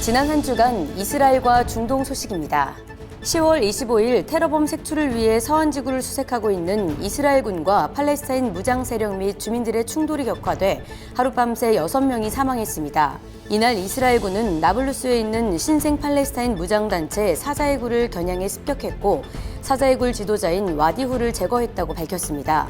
지난 한 주간 이스라엘과 중동 소식입니다. 10월 25일 테러범 색출을 위해 서한 지구를 수색하고 있는 이스라엘군과 팔레스타인 무장 세력 및 주민들의 충돌이 격화돼 하룻밤새 6명이 사망했습니다. 이날 이스라엘군은 나블루스에 있는 신생 팔레스타인 무장단체 사자의 굴을 겨냥해 습격했고 사자의 굴 지도자인 와디후를 제거했다고 밝혔습니다.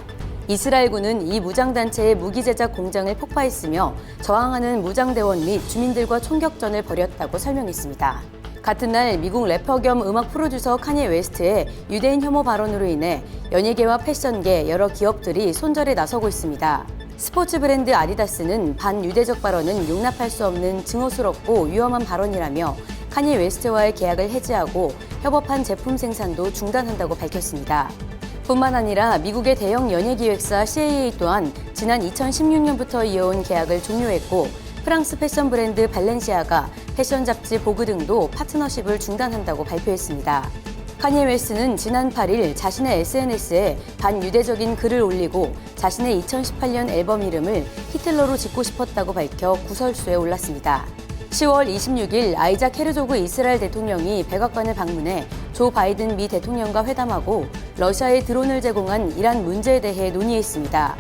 이스라엘군은 이 무장단체의 무기 제작 공장을 폭파했으며 저항하는 무장대원 및 주민들과 총격전을 벌였다고 설명했습니다. 같은 날 미국 래퍼 겸 음악 프로듀서 카니에 웨스트의 유대인 혐오 발언으로 인해 연예계와 패션계 여러 기업들이 손절에 나서고 있습니다. 스포츠 브랜드 아디다스는 반유대적 발언은 용납할 수 없는 증오스럽고 위험한 발언이라며 카니에 웨스트와의 계약을 해지하고 협업한 제품 생산도 중단한다고 밝혔습니다. 뿐만 아니라 미국의 대형 연예기획사 CAA 또한 지난 2016년부터 이어온 계약을 종료했고 프랑스 패션 브랜드 발렌시아가 패션 잡지 보그 등도 파트너십을 중단한다고 발표했습니다. 카니에 웨스트는 지난 8일 자신의 SNS에 반유대적인 글을 올리고 자신의 2018년 앨범 이름을 히틀러로 짓고 싶었다고 밝혀 구설수에 올랐습니다. 10월 26일 아이작 헤르조그 이스라엘 대통령이 백악관을 방문해 조 바이든 미 대통령과 회담하고 러시아에 드론을 제공한 이란 문제에 대해 논의했습니다.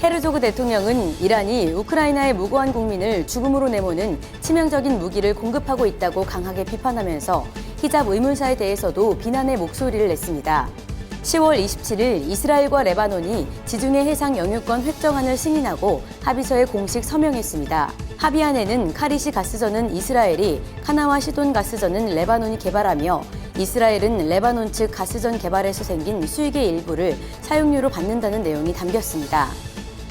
헤르조그 대통령은 이란이 우크라이나의 무고한 국민을 죽음으로 내모는 치명적인 무기를 공급하고 있다고 강하게 비판하면서 히잡 의문사에 대해서도 비난의 목소리를 냈습니다. 10월 27일 이스라엘과 레바논이 지중해 해상 영유권 획정안을 승인하고 합의서에 공식 서명했습니다. 합의안에는 카리시 가스전은 이스라엘이, 카나와 시돈 가스전은 레바논이 개발하며 이스라엘은 레바논 측 가스전 개발에서 생긴 수익의 일부를 사용료로 받는다는 내용이 담겼습니다.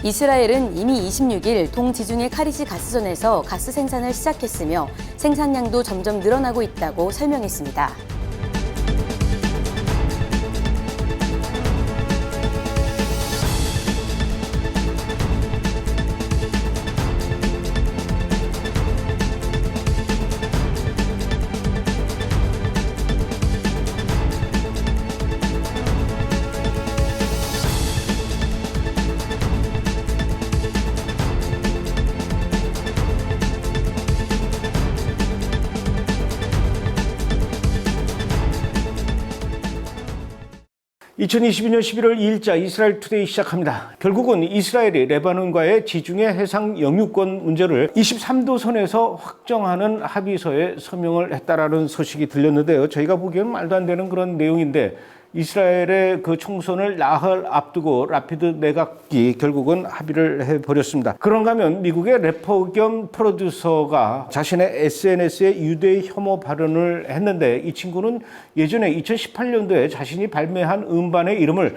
이스라엘은 이미 26일 동지중해 카리시 가스전에서 가스 생산을 시작했으며 생산량도 점점 늘어나고 있다고 설명했습니다. (2022년 11월 2일자) 이스라엘 투데이 시작합니다. 결국은 이스라엘이 레바논과의 지중해 해상 영유권 문제를 23도 선에서 확정하는 합의서에 서명을 했다라는 소식이 들렸는데요. 저희가 보기에는 말도 안 되는 그런 내용인데 이스라엘의 그 총선을 나흘 앞두고 라피드 내각이 결국은 합의를 해버렸습니다. 그런가 하면 미국의 래퍼 겸 프로듀서가 자신의 SNS에 유대 혐오 발언을 했는데 이 친구는 예전에 2018년도에 자신이 발매한 음반의 이름을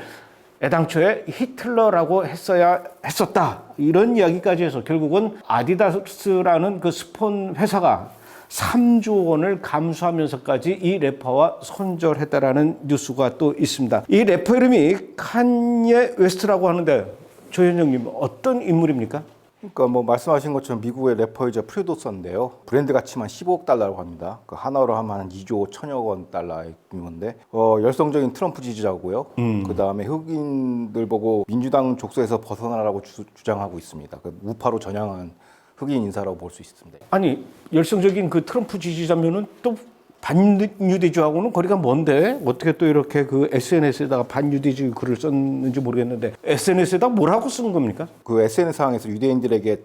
애당초에 히틀러라고 했었다. 이런 이야기까지 해서 결국은 아디다스라는 그 스폰 회사가 3조 원을 감수하면서까지 이 래퍼와 손절했다라는 뉴스가 또 있습니다. 이 래퍼 이름이 칸예 웨스트라고 하는데 조현정님 어떤 인물입니까? 그러니까 뭐 말씀하신 것처럼 미국의 래퍼이자 프로듀서인데요. 브랜드 가치만 15억 달러라고 합니다. 그 하나로 하면 한 2조 1천여 원 달러의 규모인데 열성적인 트럼프 지지자고요. 그 다음에 흑인들 보고 민주당 족쇄에서 벗어나라고 주장하고 있습니다. 그 우파로 전향한 흑인 인사라고 볼 수 있습니다. 아니 열성적인 그 트럼프 지지자면은 또 반유대주하고는 거리가 먼데 어떻게 또 이렇게 그 SNS에다가 반유대주 글을 썼는지 모르겠는데 SNS에다가 뭐라고 쓴 겁니까? 그 SNS상에서 유대인들에게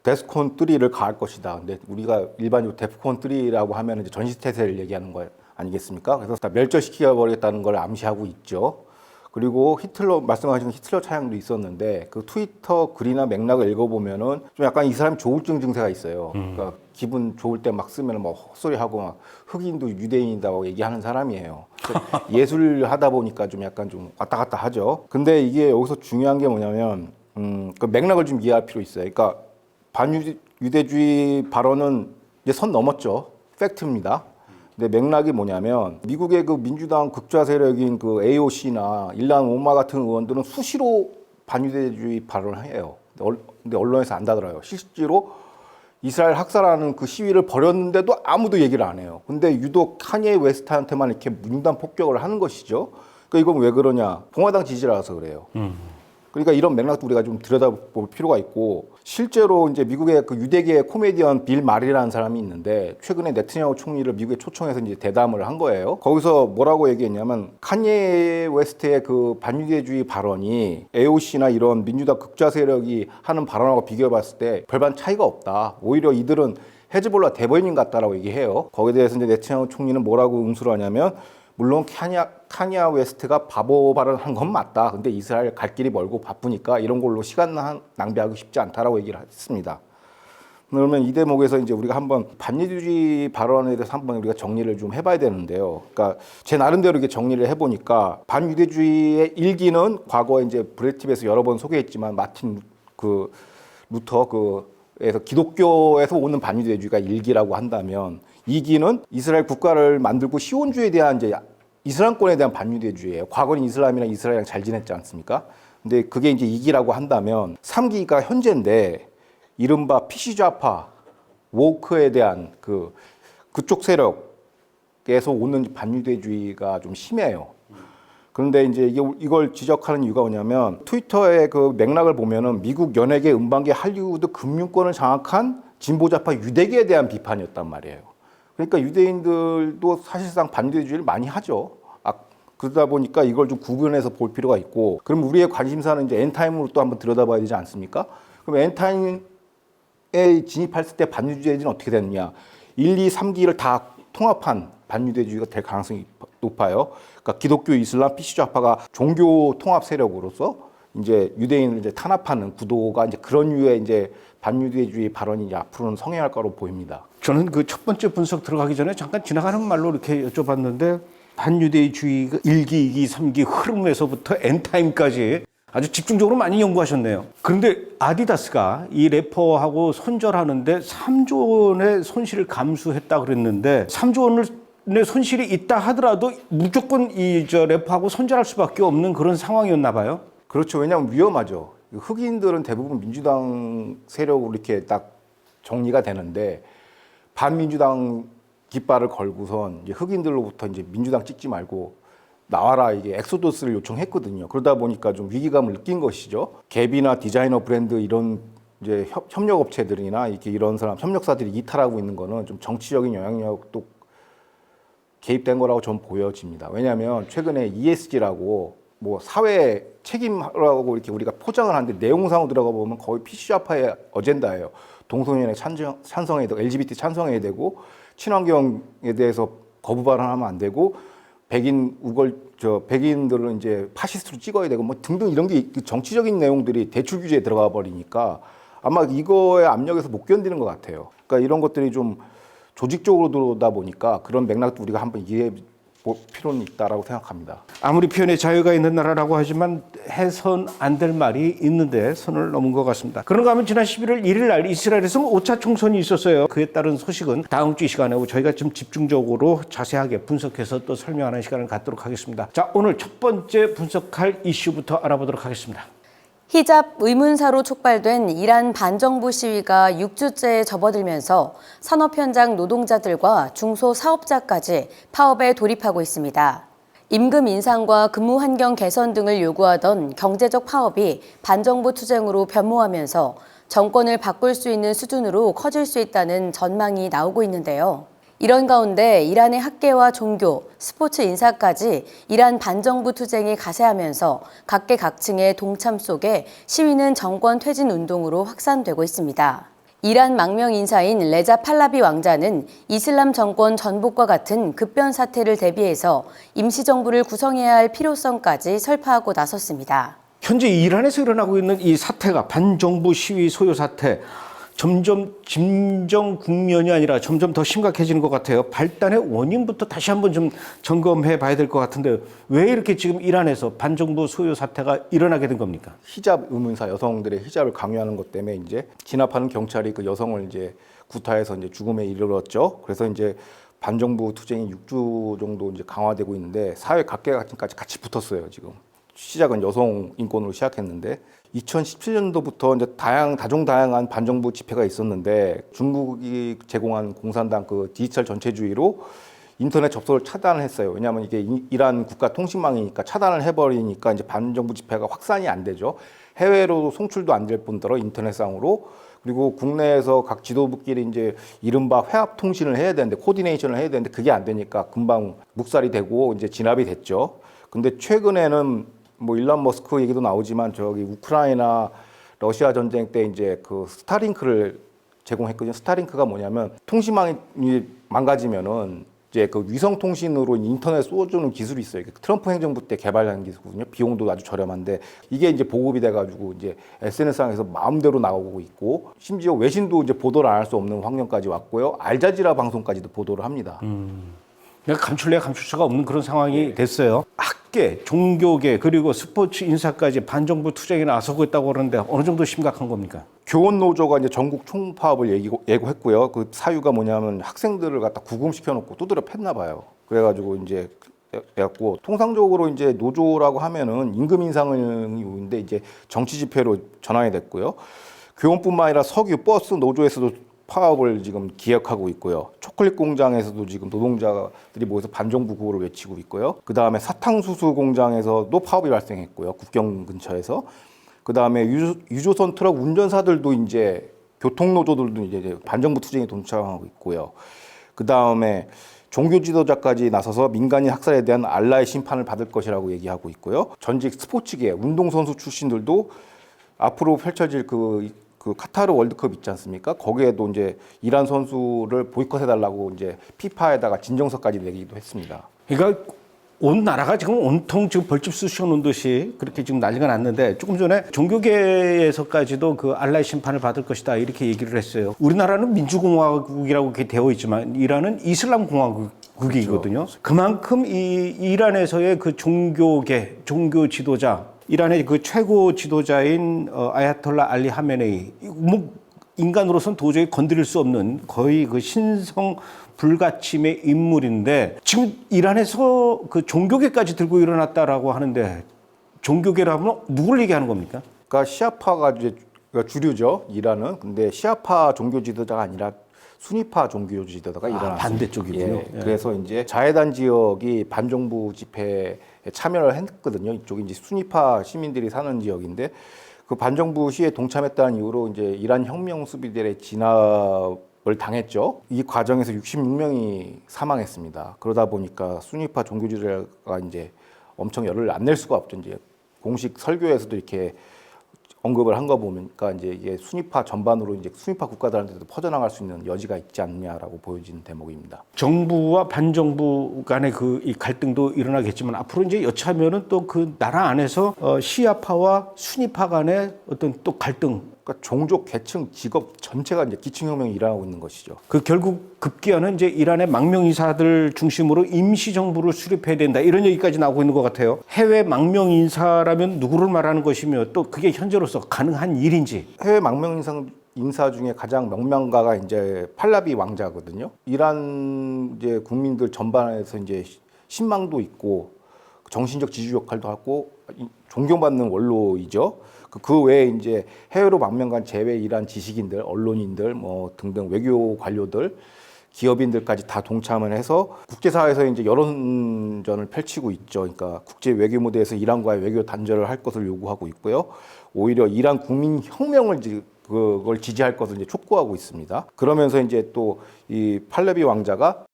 데스콘 3를 가할 것이다. 근데 우리가 일반적으로 데프콘 3라고 하면 이제 전시태세를 얘기하는 거 아니겠습니까? 그래서 다 멸절시켜 버리겠다는 걸 암시하고 있죠. 그리고 히틀러, 말씀하신 히틀러 차량도 있었는데 그 트위터 글이나 맥락을 읽어보면은 좀 약간 이 사람이 조울증 증세가 있어요. 그러니까 기분 좋을 때 막 쓰면 막 헛소리하고 막 흑인도 유대인이라고 얘기하는 사람이에요. 예술 하다 보니까 좀 약간 좀 왔다 갔다 하죠. 근데 이게 여기서 중요한 게 뭐냐면 그 맥락을 좀 이해할 필요 있어요. 그러니까 반유대주의 발언은 이제 선 넘었죠. 팩트입니다. 근데 맥락이 뭐냐면 미국의 그 민주당 극좌 세력인 그 AOC나 일란 오마 같은 의원들은 수시로 반유대주의 발언을 해요. 근데 언론에서 안 다뤄요. 실제로 이스라엘 학살하는 그 시위를 벌였는데도 아무도 얘기를 안 해요. 근데 유독 카니에 웨스트한테만 이렇게 문단 폭격을 하는 것이죠. 그러니까 이건 왜 그러냐? 공화당 지지라서 그래요. 그러니까 이런 맥락도 우리가 좀 들여다볼 필요가 있고, 실제로 이제 미국의 그 유대계 코미디언 빌 마리라는 사람이 있는데 최근에 네트냐후 총리를 미국에 초청해서 이제 대담을 한 거예요. 거기서 뭐라고 얘기했냐면 카니에 웨스트의 그 반유대주의 발언이 AOC나 이런 민주당 극좌 세력이 하는 발언하고 비교해 봤을 때 별반 차이가 없다. 오히려 이들은 헤즈볼라 대변인 같다라고 얘기해요. 거기에 대해서 이제 네트냐후 총리는 뭐라고 응수를 하냐면, 물론 카니아 웨스트가 바보 발언한 건 맞다. 근데 이스라엘 갈 길이 멀고 바쁘니까 이런 걸로 시간 낭비하기 쉽지 않다라고 얘기를 했습니다. 그러면 이 대목에서 이제 우리가 한번 반유대주의 발언에 대해서 한번 우리가 정리를 좀 해봐야 되는데요. 그러니까 제 나름대로 이렇게 정리를 해보니까 반유대주의의 일기는 과거에 이제 브레티브에서 여러 번 소개했지만 마틴 루터에서 기독교에서 오는 반유대주의가 일기라고 한다면, 이기는 이스라엘 국가를 만들고 시온주의에 대한 이제 이슬람권에 대한 반유대주의예요. 과거는 이슬람이랑 이스라엘이랑 잘 지냈지 않습니까? 근데 그게 이제 이기라고 한다면, 3기가 현재인데 이른바 PC좌파 woke에 대한 그쪽 세력에서 오는 반유대주의가 좀 심해요. 그런데 이제 이걸 지적하는 이유가 뭐냐면, 트위터의 그 맥락을 보면은 미국 연예계, 음반계, 할리우드, 금융권을 장악한 진보좌파 유대계에 대한 비판이었단 말이에요. 그러니까 유대인들도 사실상 반유대주의를 많이 하죠. 그러다 보니까 이걸 좀 구분해서 볼 필요가 있고, 그럼 우리의 관심사는 이제 엔타임으로 또 한번 들여다봐야 되지 않습니까? 그럼 엔타임에 진입했을 때 반유대주의는 어떻게 되느냐? 1, 2, 3기를 다 통합한 반유대주의가 될 가능성이 높아요. 그러니까 기독교, 이슬람, PC좌파가 종교 통합 세력으로서 이제 유대인을 이제 탄압하는 구도가 이제 그런 류의 이제 반유대주의 발언이 이제 앞으로는 성행할 거로 보입니다. 저는 그 첫 번째 분석 들어가기 전에 잠깐 지나가는 말로 이렇게 여쭤봤는데, 반유대주의가 1기, 2기, 3기 흐름에서부터 엔타임까지 아주 집중적으로 많이 연구하셨네요. 그런데 아디다스가 이 래퍼하고 손절하는데 3조 원의 손실을 감수했다 그랬는데, 3조 원의 손실이 있다 하더라도 무조건 래퍼하고 손절할 수밖에 없는 그런 상황이었나 봐요. 그렇죠. 왜냐하면 위험하죠. 흑인들은 대부분 민주당 세력으로 이렇게 딱 정리가 되는데, 반민주당 깃발을 걸고선 이제 흑인들로부터 이제 민주당 찍지 말고 나와라, 이게 엑소더스를 요청했거든요. 그러다 보니까 좀 위기감을 느낀 것이죠. 갭이나 디자이너 브랜드 이런 이제 협력업체들이나 이렇게 이런 사람 협력사들이 이탈하고 있는 거는 좀 정치적인 영향력도 개입된 거라고 전 보여집니다. 왜냐하면 최근에 ESG라고 뭐 사회 책임이라고 이렇게 우리가 포장을 하는데, 내용상으로 들어가 보면 거의 PC좌파의 어젠다예요. 동성애에 찬성해야 되고, LGBT 찬성해야 되고, 친환경에 대해서 거부 발언하면 안 되고, 백인들은 이제 파시스트로 찍어야 되고, 뭐 등등 이런 게 정치적인 내용들이 대출 규제에 들어가 버리니까 아마 이거의 압력에서 못 견디는 것 같아요. 그러니까 이런 것들이 좀 조직적으로 들어오다 보니까 그런 맥락도 우리가 한번 이해해 볼 필요는 있다라고 생각합니다. 아무리 표현의 자유가 있는 나라라고 하지만 해선 안 될 말이 있는데 선을 넘은 것 같습니다. 그런가 하면 지난 11월 1일 날 이스라엘에서 5차 총선이 있었어요. 그에 따른 소식은 다음 주 이 시간에 저희가 좀 집중적으로 자세하게 분석해서 또 설명하는 시간을 갖도록 하겠습니다. 자, 오늘 첫 번째 분석할 이슈부터 알아보도록 하겠습니다. 히잡 의문사로 촉발된 이란 반정부 시위가 6주째에 접어들면서 산업 현장 노동자들과 중소사업자까지 파업에 돌입하고 있습니다. 임금 인상과 근무 환경 개선 등을 요구하던 경제적 파업이 반정부 투쟁으로 변모하면서 정권을 바꿀 수 있는 수준으로 커질 수 있다는 전망이 나오고 있는데요. 이런 가운데 이란의 학계와 종교, 스포츠 인사까지 이란 반정부 투쟁에 가세하면서 각계각층의 동참 속에 시위는 정권 퇴진 운동으로 확산되고 있습니다. 이란 망명 인사인 레자 팔라비 왕자는 이슬람 정권 전복과 같은 급변 사태를 대비해서 임시정부를 구성해야 할 필요성까지 설파하고 나섰습니다. 현재 이란에서 일어나고 있는 이 사태가 반정부 시위 소요 사태, 점점 진정 국면이 아니라 점점 더 심각해지는 것 같아요. 발단의 원인부터 다시 한번 좀 점검해 봐야 될 것 같은데, 왜 이렇게 지금 이란에서 반정부 소요 사태가 일어나게 된 겁니까? 히잡 의문사, 여성들의 히잡을 강요하는 것 때문에 이제 진압하는 경찰이 그 여성을 이제 구타해서 이제 죽음에 이르렀죠. 그래서 이제 반정부 투쟁이 6주 정도 이제 강화되고 있는데, 사회 각계각층까지 같이 붙었어요. 지금 시작은 여성 인권으로 시작했는데, 2017년도부터 이제 다종다양한 반정부 집회가 있었는데, 중국이 제공한 공산당 그 디지털 전체주의로 인터넷 접속을 차단했어요. 왜냐하면 이게 이란 국가 통신망이니까 차단을 해버리니까 이제 반정부 집회가 확산이 안 되죠. 해외로 송출도 안 될 뿐더러 인터넷상으로, 그리고 국내에서 각 지도부끼리 이제 이른바 회합 통신을 해야 되는데, 코디네이션을 해야 되는데 그게 안 되니까 금방 묵살이 되고 이제 진압이 됐죠. 근데 최근에는 뭐 일론 머스크 얘기도 나오지만 저기 우크라이나 러시아 전쟁 때 이제 그 스타링크를 제공했거든요. 스타링크가 뭐냐면 통신망이 망가지면은 이제 그 위성 통신으로 인터넷 쏘주는 기술이 있어요. 트럼프 행정부 때 개발한 기술이거든요. 비용도 아주 저렴한데 이게 이제 보급이 돼가지고 이제 SNS상에서 마음대로 나오고 있고, 심지어 외신도 이제 보도를 안 할 수 없는 환경까지 왔고요. 알자지라 방송까지도 보도를 합니다. 그러니까 감출래야 감출 수가 없는 그런 상황이 됐어요. 학계, 종교계, 그리고 스포츠 인사까지 반정부 투쟁에 나서고 있다고 그러는데 어느 정도 심각한 겁니까? 교원 노조가 이제 전국 총파업을 예고했고요. 그 사유가 뭐냐면 학생들을 갖다 구금시켜 놓고 두드려 팼나 봐요. 그래가지고 이제 해갖고, 통상적으로 이제 노조라고 하면은 임금 인상인데 이제 정치 집회로 전환이 됐고요. 교원뿐만 아니라 석유, 버스 노조에서도 파업을 지금 기획하고 있고요. 초콜릿 공장에서도 지금 노동자들이 모여서 반정부 구호를 외치고 있고요. 그 다음에 사탕수수 공장에서도 파업이 발생했고요. 국경 근처에서. 그 다음에 유조선 트럭 운전사들도 이제 교통노조들도 이제 반정부 투쟁에 동참하고 있고요. 그 다음에 종교 지도자까지 나서서 민간인 학살에 대한 알라의 심판을 받을 것이라고 얘기하고 있고요. 전직 스포츠계, 운동선수 출신들도 앞으로 펼쳐질 그 카타르 월드컵 있지 않습니까? 거기에도 이제 이란 선수를 보이콧해달라고 이제 피파에다가 진정서까지 내기도 했습니다. 그러니까 온 나라가 지금 온통 지금 벌집 쑤셔 놓은 듯이 그렇게 지금 난리가 났는데, 조금 전에 종교계에서까지도 그 알라의 심판을 받을 것이다 이렇게 얘기를 했어요. 우리나라는 민주공화국이라고 이렇게 되어 있지만 이란은 이슬람 공화국이거든요. 그렇죠. 그만큼 이 이란에서의 그 종교계, 종교 지도자, 이란의 그 최고 지도자인 아야톨라 알리 하메네이, 뭐 인간으로서는 도저히 건드릴 수 없는 거의 그 신성 불가침의 인물인데, 지금 이란에서 그 종교계까지 들고 일어났다라고 하는데, 종교계라면 누굴 얘기하는 겁니까? 그러니까 시아파가 이제 주류죠, 이란은. 근데 시아파 종교 지도자가 아니라 수니파 종교 지도자가 일어났습니다. 반대쪽이군요. 예. 그래서 이제 자해단 지역이 반정부 집회에 참여를 했거든요. 이쪽이 이제 수니파 시민들이 사는 지역인데, 그 반정부 시위에 동참했다는 이유로 이제 이란 혁명 수비들의 진압을 당했죠. 이 과정에서 66명이 사망했습니다. 그러다 보니까 수니파 종교 지도자가 이제 엄청 열을 안 낼 수가 없죠. 이제 공식 설교에서도 이렇게 언급을 한 거 보니까 이제 이게 수니파 전반으로 이제 수니파 국가들한테도 퍼져나갈 수 있는 여지가 있지 않냐라고 보여지는 대목입니다. 정부와 반정부 간의 그 이 갈등도 일어나겠지만, 앞으로 이제 여차하면은 또 그 나라 안에서 시아파와 수니파 간의 어떤 또 갈등, 그러니까 종족, 계층, 직업 전체가 이제 기층혁명이 일어나고 있는 것이죠. 그 결국 급기야는 이제 이란의 망명 인사들 중심으로 임시 정부를 수립해야 된다 이런 얘기까지 나오고 있는 것 같아요. 해외 망명 인사라면 누구를 말하는 것이며, 또 그게 현재로서 가능한 일인지. 해외 망명 인사 중에 가장 명명가가 이제 팔라비 왕자거든요. 이란 이제 국민들 전반에서 이제 신망도 있고 정신적 지주 역할도 하고 존경받는 원로이죠. 그 외에 이제 해외로 망명간 제외 이란 지식인들, 언론인들, 뭐 등등 외교 관료들, 기업인들까지 다 동참을 해서 국제사회에서 이제 여론전을 펼치고 있죠. 그러니까 국제 외교 무대에서 이란과의 외교 단절을 할 것을 요구하고 있고요. 오히려 이란 국민 혁명을 그걸 지지할 것을 이제 촉구하고 있습니다. 그러면서 이제 또 이 팔레비 왕자가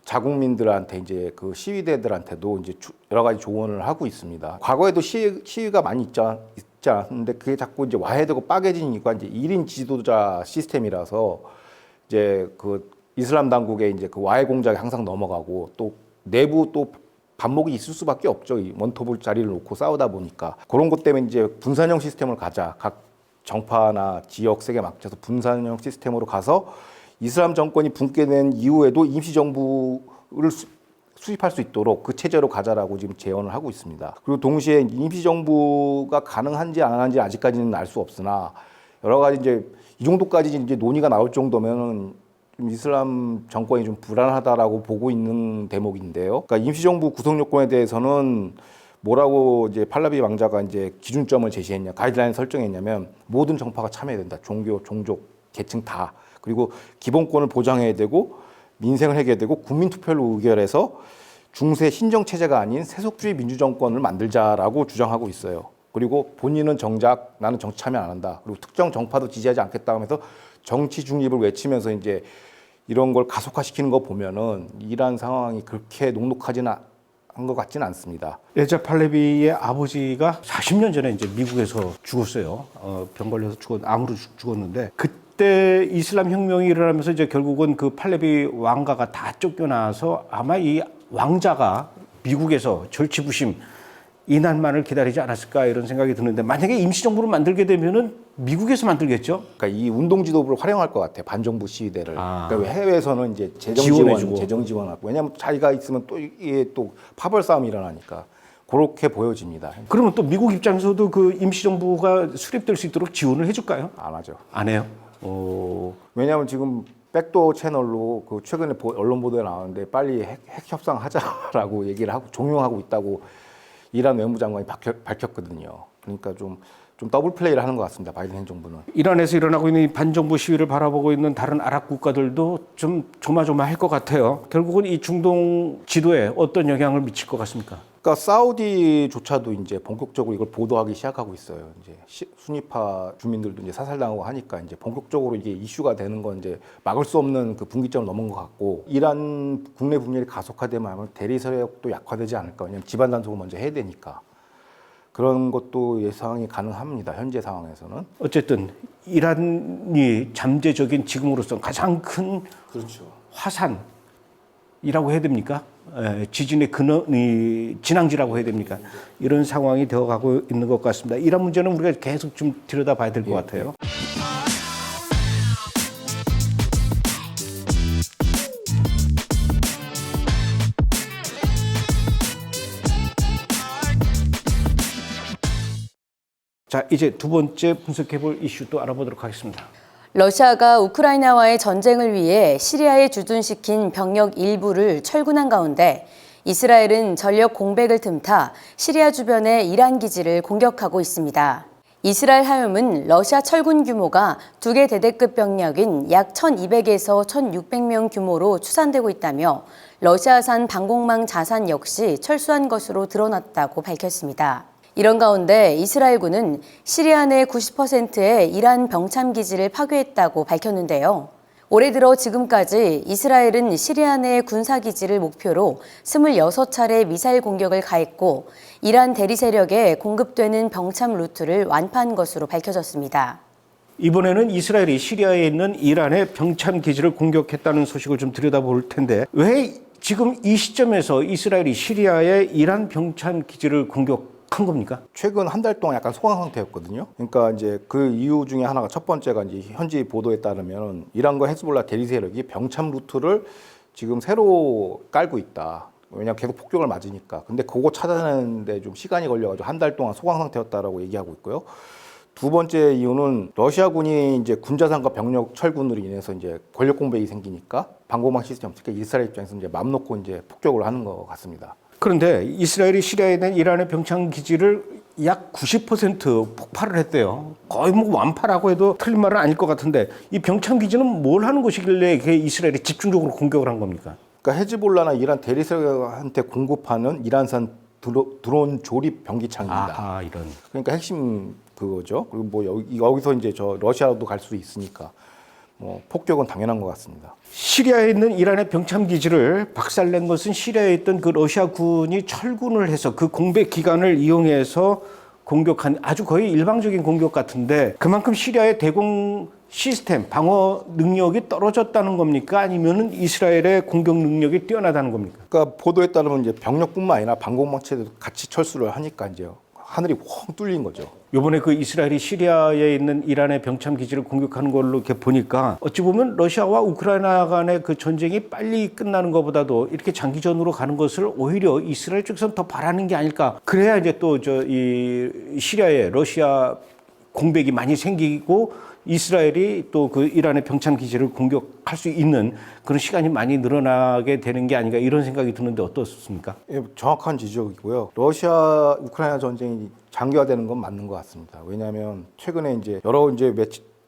자국민들한테 이제 그 시위대들한테도 이제 여러 가지 조언을 하고 있습니다. 과거에도 시위가 많이 있지 않았는데 그게 자꾸 이제 와해되고 빠개진 이유가 이제 1인 지도자 시스템이라서 이제 그 이슬람 당국의 이제 그 와해 공작에 항상 넘어가고, 또 내부 또 반목이 있을 수밖에 없죠. 이 원톱을 자리를 놓고 싸우다 보니까. 그런 것 때문에 이제 분산형 시스템을 가자. 각 정파나 지역 세계 맞춰서 분산형 시스템으로 가서 이슬람 정권이 붕괴된 이후에도 임시정부를 수립할 수 있도록 그 체제로 가자라고 지금 제언을 하고 있습니다. 그리고 동시에 임시정부가 가능한지 안 하는지 아직까지는 알 수 없으나, 여러 가지 이제 이 정도까지 이제 논의가 나올 정도면은 좀 이슬람 정권이 좀 불안하다라고 보고 있는 대목인데요. 그러니까 임시정부 구성 요건에 대해서는 뭐라고 이제 팔라비 왕자가 이제 기준점을 제시했냐, 가이드라인 설정했냐면, 모든 정파가 참여해야 된다. 종교, 종족, 계층 다. 그리고 기본권을 보장해야 되고, 민생을 해결되고 국민 투표로 의결해서 중세 신정 체제가 아닌 세속주의 민주정권을 만들자라고 주장하고 있어요. 그리고 본인은 정작 나는 정치 참여 안 한다. 그리고 특정 정파도 지지하지 않겠다 하면서 정치 중립을 외치면서 이제 이런 걸 가속화시키는 거 보면은 이란 상황이 그렇게 녹록하지는 한 것 같지는 않습니다. 레자 팔레비의 아버지가 40년 전에 이제 미국에서 죽었어요. 병 걸려서 암으로 죽었는데 그때 이슬람 혁명이 일어나면서 이제 결국은 그 팔레비 왕가가 다 쫓겨나서 아마 이 왕자가 미국에서 절치부심 이 날만을 기다리지 않았을까 이런 생각이 드는데 만약에 임시정부를 만들게 되면은 미국에서 만들겠죠? 그러니까 이 운동 지도부를 활용할 것 같아요. 반정부 시위대를. 그러니까 해외에서는 이제 지원해주고. 재정 지원하고. 왜냐하면 자기가 있으면 또 이게 또 파벌 싸움이 일어나니까 그렇게 보여집니다. 그러면 또 미국 입장에서도 그 임시정부가 수립될 수 있도록 지원을 해줄까요? 안 하죠. 안 해요? 왜냐하면 지금 백도어 채널로 그 최근에 언론 보도에 나왔는데 빨리 핵 협상하자라고 얘기를 하고 종용하고 있다고 이란 외무장관이 밝혔거든요. 그러니까 좀 더블 플레이를 하는 것 같습니다. 바이든 행정부는. 이란에서 일어나고 있는 이 반정부 시위를 바라보고 있는 다른 아랍 국가들도 좀 조마조마할 것 같아요. 결국은 이 중동 지도에 어떤 영향을 미칠 것 같습니까? 그러니까 사우디조차도 이제 본격적으로 이걸 보도하기 시작하고 있어요. 이제 수니파 주민들도 이제 사살당하고 하니까 이제 본격적으로 이게 이슈가 되는 건 이제 막을 수 없는 그 분기점을 넘은 것 같고 이란 국내 분열이 가속화되면 대리 세력도 약화되지 않을까. 왜냐하면 집안 단속을 먼저 해야 되니까. 그런 것도 예상이 가능합니다. 현재 상황에서는. 어쨌든 이란이 잠재적인 지금으로서 가장 큰 그렇죠. 화산이라고 해야 됩니까? 지진의 진앙지라고 해야 됩니까? 이런 상황이 되어가고 있는 것 같습니다. 이란 문제는 우리가 계속 좀 들여다봐야 될 것 같아요. 자, 이제 두 번째 분석해볼 이슈 또 알아보도록 하겠습니다. 러시아가 우크라이나와의 전쟁을 위해 시리아에 주둔시킨 병력 일부를 철군한 가운데 이스라엘은 전력 공백을 틈타 시리아 주변의 이란 기지를 공격하고 있습니다. 이스라엘 하움은 러시아 철군 규모가 2개 대대급 병력인 약 1,200에서 1,600명 규모로 추산되고 있다며 러시아산 방공망 자산 역시 철수한 것으로 드러났다고 밝혔습니다. 이런 가운데 이스라엘군은 시리아 내 90%의 이란 병참 기지를 파괴했다고 밝혔는데요. 올해 들어 지금까지 이스라엘은 시리아 내 군사 기지를 목표로 26차례 미사일 공격을 가했고 이란 대리 세력에 공급되는 병참 루트를 완파한 것으로 밝혀졌습니다. 이번에는 이스라엘이 시리아에 있는 이란의 병참 기지를 공격했다는 소식을 좀 들여다볼 텐데 왜 지금 이 시점에서 이스라엘이 시리아의 이란 병참 기지를 공격한 겁니까? 최근 한 달 동안 약간 소강 상태였거든요. 그러니까 이제 그 이유 중에 하나가 첫 번째가 이제 현지 보도에 따르면 이란과 헤즈볼라 대리 세력이 병참 루트를 지금 새로 깔고 있다. 왜냐하면 계속 폭격을 맞으니까. 근데 그거 찾아내는데 좀 시간이 걸려가지고 한 달 동안 소강 상태였다라고 얘기하고 있고요. 두 번째 이유는 러시아군이 이제 군자산과 병력 철군으로 인해서 이제 권력 공백이 생기니까 방공망 시스템 없으니까 이스라엘 입장에서 이제 맘 놓고 이제 폭격을 하는 것 같습니다. 그런데 이스라엘이 시리아에 있는 이란의 병참 기지를 약 90% 폭발을 했대요. 거의 뭐 완파라고 해도 틀린 말은 아닐 것 같은데 이 병참 기지는 뭘 하는 곳이길래 이스라엘이 집중적으로 공격을 한 겁니까? 그러니까 헤즈볼라나 이란 대리 세력한테 공급하는 이란산 드론 조립 병기창입니다. 아, 이런. 그러니까 핵심 그거죠. 그리고 뭐 여기서 이제 저 러시아도 갈 수 있으니까 뭐 폭격은 당연한 것 같습니다. 시리아에 있는 이란의 병참 기지를 박살낸 것은 시리아에 있던 그 러시아군이 철군을 해서 그 공백 기간을 이용해서 공격한 아주 거의 일방적인 공격 같은데 그만큼 시리아의 대공 시스템 방어 능력이 떨어졌다는 겁니까? 아니면은 이스라엘의 공격 능력이 뛰어나다는 겁니까? 그러니까 보도에 따르면 이제 병력뿐만 아니라 방공망체도 같이 철수를 하니까 이제 하늘이 뻥 뚫린 거죠. 이번에 그 이스라엘이 시리아에 있는 이란의 병참 기지를 공격하는 걸로 이렇게 보니까 어찌 보면 러시아와 우크라이나 간의 그 전쟁이 빨리 끝나는 것보다도 이렇게 장기전으로 가는 것을 오히려 이스라엘 쪽에서는 더 바라는 게 아닐까. 그래야 이제 또 이 시리아에 러시아 공백이 많이 생기고 이스라엘이 또 그 이란의 병참 기지를 공격할 수 있는 그런 시간이 많이 늘어나게 되는 게 아닌가 이런 생각이 드는데 어떻습니까? 예, 정확한 지적이고요. 러시아 우크라이나 전쟁이 장기화되는 건 맞는 것 같습니다. 왜냐하면 최근에 이제 여러 이제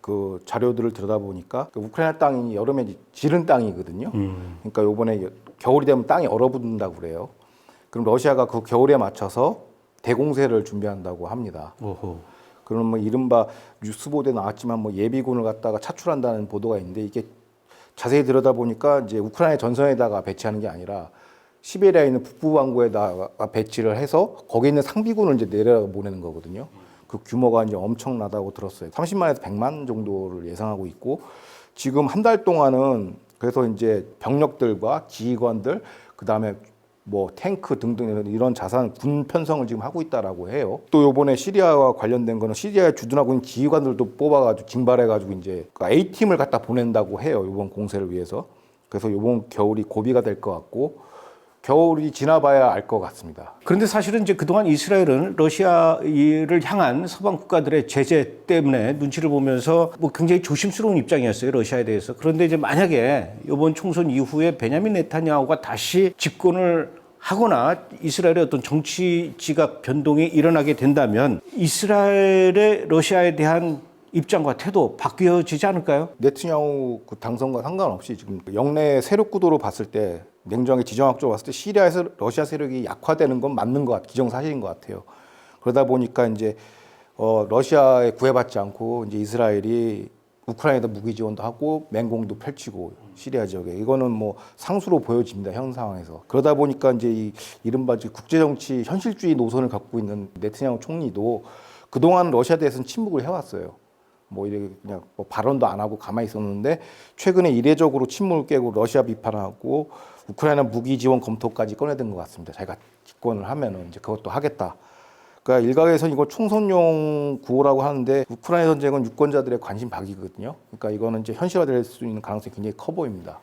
그 자료들을 들여다보니까 그 우크라이나 땅이 여름에 지른 땅이거든요. 그러니까 요번에 겨울이 되면 땅이 얼어붙는다고 그래요. 그럼 러시아가 그 겨울에 맞춰서 대공세를 준비한다고 합니다. 오호. 그럼 뭐 이른바 뉴스 보도에 나왔지만 뭐 예비군을 갖다가 차출한다는 보도가 있는데 이게 자세히 들여다보니까 이제 우크라이나 전선에다가 배치하는 게 아니라 시베리아에 있는 북부반구에다가 배치를 해서 거기에 있는 상비군을 이제 내려보내는 거거든요. 그 규모가 이제 엄청나다고 들었어요. 30만에서 100만 정도를 예상하고 있고 지금 한 달 동안은 그래서 이제 병력들과 지휘관들 그다음에 뭐 탱크 등등 이런 자산 군 편성을 지금 하고 있다라고 해요. 또 요번에 시리아와 관련된 거는 시리아에 주둔하고 있는 지휘관들도 뽑아가지고 징발해가지고 이제 A팀을 갖다 보낸다고 해요. 요번 공세를 위해서. 그래서 요번 겨울이 고비가 될 것 같고 겨울이 지나봐야 알 것 같습니다. 그런데 사실은 이제 그동안 이스라엘은 러시아를 향한 서방 국가들의 제재 때문에 눈치를 보면서 뭐 굉장히 조심스러운 입장이었어요, 러시아에 대해서. 그런데 이제 만약에 이번 총선 이후에 베냐민 네타냐후가 다시 집권을 하거나 이스라엘의 어떤 정치 지각 변동이 일어나게 된다면 이스라엘의 러시아에 대한 입장과 태도 바뀌어지지 않을까요? 네트냐후 그 당선과 상관없이 지금 영내 세력 구도로 봤을 때 냉정하게 지정학적으로 봤을 때 시리아에서 러시아 세력이 약화되는 건 맞는 것 기정사실인 것 같아요. 그러다 보니까 이제 러시아에 구애받지 않고 이제 이스라엘이 우크라이나에다 무기 지원도 하고 맹공도 펼치고 시리아 지역에 이거는 뭐 상수로 보여집니다, 현 상황에서. 그러다 보니까 이제 이 이른바 국제 정치 현실주의 노선을 갖고 있는 네트냐후 총리도 그동안 러시아에 대해서는 침묵을 해왔어요. 뭐 이렇게 그냥 뭐 발언도 안 하고 가만히 있었는데 최근에 이례적으로 침묵을 깨고 러시아 비판하고 우크라이나 무기 지원 검토까지 꺼내든 것 같습니다. 자기가 집권을 하면은 이제 그것도 하겠다. 그러니까 일각에서 이거 총선용 구호라고 하는데 우크라이나 전쟁은 유권자들의 관심 박이거든요. 그러니까 이거는 이제 현실화될 수 있는 가능성이 굉장히 커 보입니다.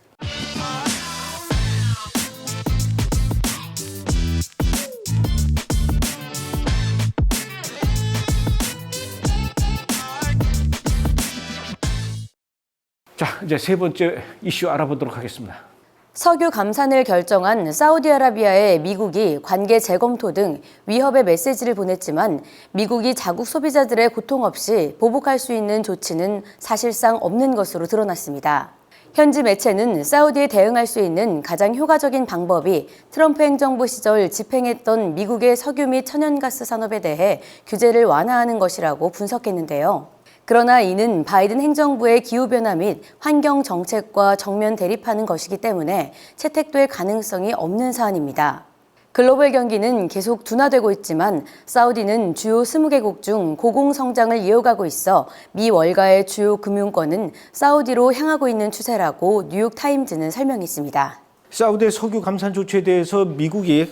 자, 이제 세 번째 이슈 알아보도록 하겠습니다. 석유 감산을 결정한 사우디아라비아에 미국이 관계 재검토 등 위협의 메시지를 보냈지만 미국이 자국 소비자들의 고통 없이 보복할 수 있는 조치는 사실상 없는 것으로 드러났습니다. 현지 매체는 사우디에 대응할 수 있는 가장 효과적인 방법이 트럼프 행정부 시절 집행했던 미국의 석유 및 천연가스 산업에 대해 규제를 완화하는 것이라고 분석했는데요. 그러나 이는 바이든 행정부의 기후변화 및 환경 정책과 정면 대립하는 것이기 때문에 채택될 가능성이 없는 사안입니다. 글로벌 경기는 계속 둔화되고 있지만 사우디는 주요 20개국 중 고공성장을 이어가고 있어 미 월가의 주요 금융권은 사우디로 향하고 있는 추세라고 뉴욕타임즈는 설명했습니다. 사우디의 석유 감산 조치에 대해서 미국이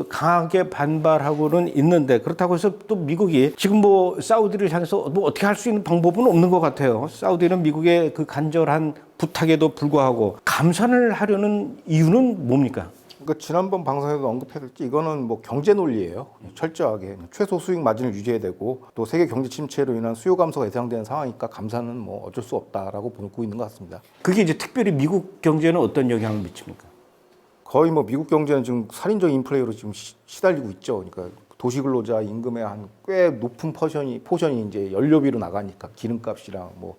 강하게 반발하고는 있는데 그렇다고 해서 또 미국이 지금 뭐 사우디를 향해서 뭐 어떻게 할 수 있는 방법은 없는 것 같아요. 사우디는 미국의 그 간절한 부탁에도 불구하고 감산을 하려는 이유는 뭡니까? 그러니까 지난번 방송에도 언급했듯이 이거는 뭐 경제 논리예요. 철저하게 최소 수익 마진을 유지해야 되고 또 세계 경제 침체로 인한 수요 감소가 예상되는 상황이니까 감산은 뭐 어쩔 수 없다라고 보고 있는 것 같습니다. 그게 이제 특별히 미국 경제는 어떤 영향을 미칩니까? 거의 뭐 미국 경제는 지금 살인적 인플레이로 지금 시달리고 있죠. 그러니까 도시근로자 임금의 한 꽤 높은 포션이 이제 연료비로 나가니까 기름값이랑 뭐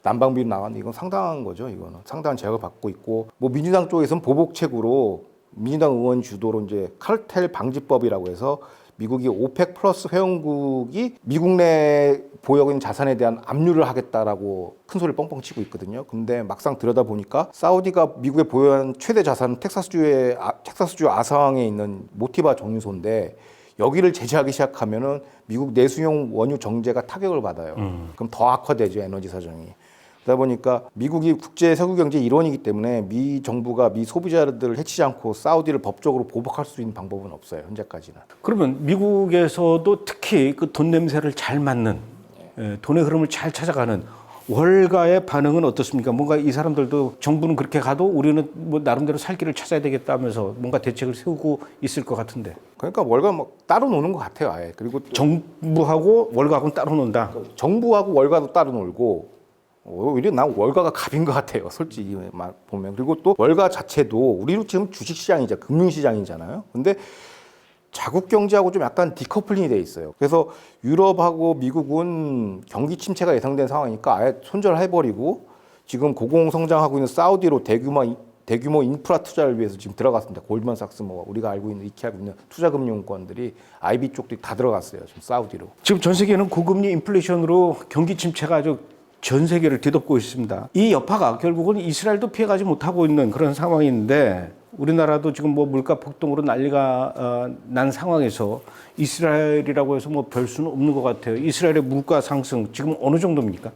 난방비로 나가는데 이건 상당한 거죠. 이거는 상당한 제약을 받고 있고 뭐 민주당 쪽에서는 보복책으로 민주당 의원 주도로 이제 카르텔 방지법이라고 해서 미국이 오펙 플러스 회원국이 미국 내 보유하고 있는 자산에 대한 압류를 하겠다라고 큰 소리를 뻥뻥 치고 있거든요. 근데 막상 들여다보니까 사우디가 미국에 보유한 최대 자산은 텍사스주 아사왕에 있는 모티바 정유소인데 여기를 제재하기 시작하면은 미국 내수용 원유 정제가 타격을 받아요. 그럼 더 악화되죠, 에너지 사정이. 그러다 보니까 미국이 국제 석유 경제 일원이기 때문에 미 정부가 미 소비자들을 해치지 않고 사우디를 법적으로 보복할 수 있는 방법은 없어요, 현재까지는. 그러면 미국에서도 특히 그 돈 냄새를 잘 맡는 돈의 흐름을 잘 찾아가는 월가의 반응은 어떻습니까? 뭔가 이 사람들도 정부는 그렇게 가도 우리는 뭐 나름대로 살 길을 찾아야 되겠다 하면서 뭔가 대책을 세우고 있을 것 같은데. 그러니까 월가 뭐 따로 노는 것 같아요, 아예. 그리고 정부하고 월가하고는 따로 논다. 정부하고 월가도 따로 놀고 오히려 난 월가가 갑인 것 같아요, 솔직히 보면. 그리고 또 월가 자체도 우리로 지금 주식시장이죠, 금융시장이잖아요. 근데 자국 경제하고 좀 약간 디커플링이 돼 있어요. 그래서 유럽하고 미국은 경기 침체가 예상된 상황이니까 아예 손절해버리고 지금 고공성장하고 있는 사우디로 대규모 인프라 투자를 위해서 지금 들어갔습니다. 골드만삭스 뭐 우리가 알고 있는 익히하고 있는 투자금융권들이 IB 쪽들이 다 들어갔어요. 지금 사우디로. 지금 전 세계는 고금리 인플레이션으로 경기 침체가 아주 전 세계를 뒤덮고 있습니다. 이 여파가 결국은 이스라엘도 피해가지 못하고 있는 그런 상황인데 우리나라도 지금 뭐 물가 폭등으로 난리가 난 상황에서 이스라엘이라고 해서 뭐 별 수는 없는 것 같아요. 이스라엘의 물가 상승 지금 어느 정도입니까?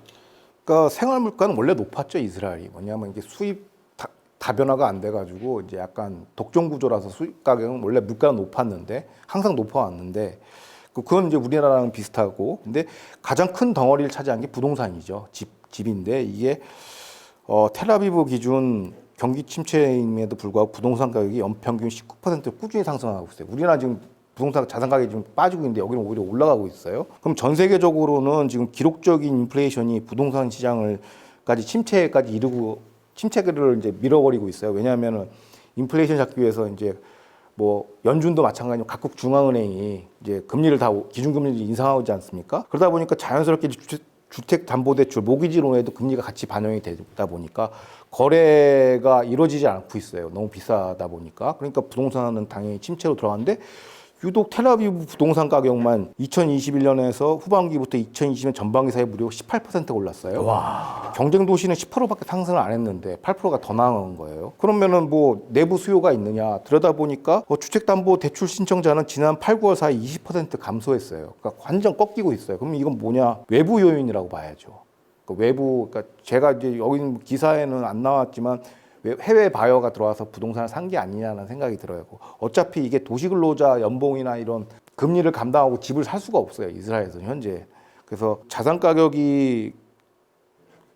그러니까 생활 물가는 원래 높았죠. 이스라엘이 뭐냐면 이게 수입 다변화가 안 돼가지고 이제 약간 독점 구조라서 수입 가격은 원래 물가는 높았는데 항상 높아왔는데 그건 이제 우리나라랑 비슷하고 근데 가장 큰 덩어리를 차지한 게 부동산이죠. 집인데 이게 텔아비브 기준 경기 침체임에도 불구하고 부동산 가격이 연평균 19% 꾸준히 상승하고 있어요. 우리나라 지금 부동산 자산 가격이 좀 빠지고 있는데 여기는 오히려 올라가고 있어요. 그럼 전 세계적으로는 지금 기록적인 인플레이션이 부동산 시장을까지 침체까지 이르고 침체를 이제 밀어버리고 있어요. 왜냐하면은 인플레이션 잡기 위해서 이제 뭐 연준도 마찬가지로 각국 중앙은행이 이제 금리를 다 기준금리를 인상하지 않습니까? 그러다 보니까 자연스럽게 주택담보대출, 모기지론에도 금리가 같이 반영이 되다 보니까 거래가 이루어지지 않고 있어요. 너무 비싸다 보니까. 그러니까 부동산은 당연히 침체로 들어가는데 유독 텔아비브 부동산 가격만 2021년에서 후반기부터 2020년 전반기 사이 무려 18%가 올랐어요. 와. 경쟁 도시는 18%밖에 상승을 안 했는데 8%가 더 나은 거예요. 그러면은 뭐 내부 수요가 있느냐 들여다보니까 주택담보대출 신청자는 지난 8, 9월 사이 20% 감소했어요. 그러니까 완전 꺾이고 있어요. 그럼 이건 뭐냐? 외부 요인이라고 봐야죠. 그러니까 제가 이제 여기 기사에는 안 나왔지만 해외 바이어가 들어와서 부동산을 산 게 아니냐는 생각이 들어요. 어차피 이게 도시근로자 연봉이나 이런 금리를 감당하고 집을 살 수가 없어요. 이스라엘에서는 현재. 그래서 자산 가격이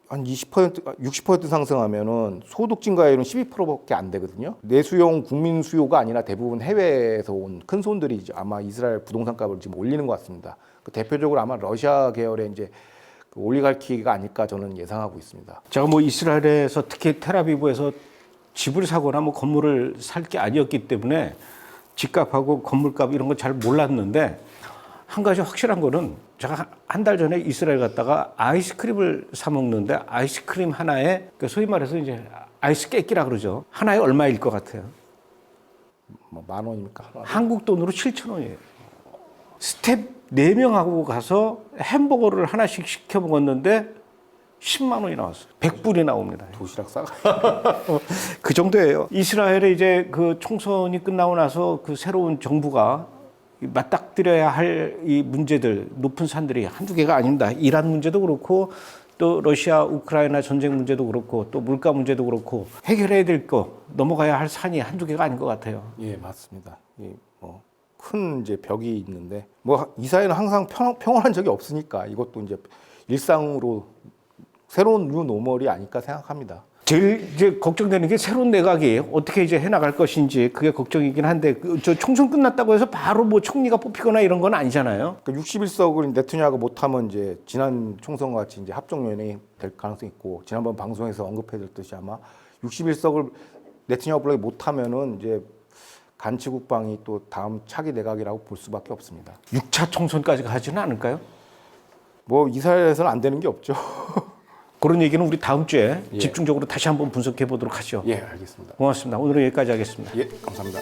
한 20%, 60% 상승하면은 소득 증가율은 12%밖에 안 되거든요. 내수용 국민 수요가 아니라 대부분 해외에서 온 큰 손들이 아마 이스라엘 부동산 값을 지금 올리는 것 같습니다. 대표적으로 아마 러시아 계열의 이제 올리가르키가 아닐까 저는 예상하고 있습니다. 제가 뭐 이스라엘에서 특히 텔아비브에서 집을 사거나 뭐 건물을 살 게 아니었기 때문에 집값하고 건물값 이런 거 잘 몰랐는데 한 가지 확실한 거는 제가 한 달 전에 이스라엘 갔다가 아이스크림을 사 먹는데 아이스크림 하나에 소위 말해서 이제 아이스 깨끼라 그러죠. 하나에 얼마일 것 같아요? 뭐 10,000원입니까? 한국 돈으로 7,000원이에요. 스텝 4명하고 가서 햄버거를 하나씩 시켜 먹었는데 10만 원이 나왔어요. 100불이 나옵니다. 도시락 싸가. 그 정도예요. 이스라엘에 이제 그 총선이 끝나고 나서 그 새로운 정부가 맞닥뜨려야 할 이 문제들, 높은 산들이 한두 개가 아닙니다. 이란 문제도 그렇고 또 러시아, 우크라이나 전쟁 문제도 그렇고 또 물가 문제도 그렇고 해결해야 될 거, 넘어가야 할 산이 한두 개가 아닌 것 같아요. 예, 맞습니다. 큰 이제 벽이 있는데 이 사회는 항상 평온한 적이 없으니까 이것도 이제 일상으로 새로운 뉴 노멀이 아닐까 생각합니다. 제일 이제 걱정되는 게 새로운 내각이 어떻게 이제 해나갈 것인지 그게 걱정이긴 한데 저 총선 끝났다고 해서 바로 뭐 총리가 뽑히거나 이런 건 아니잖아요. 그러니까 61석을 네트냐가 못하면 이제 지난 총선 같이 이제 합종연행이 될 가능성이 있고 지난번 방송에서 언급해드렸듯이 아마 61석을 네트냐가 블록이 못하면은 이제 간치국방이 또 다음 차기 내각이라고 볼 수밖에 없습니다. 6차 총선까지 가지는 않을까요? 뭐 이스라엘에서는 안 되는 게 없죠. 그런 얘기는 우리 다음 주에 예. 집중적으로 다시 한번 분석해 보도록 하죠. 예, 알겠습니다. 고맙습니다. 오늘은 여기까지 하겠습니다. 예, 감사합니다.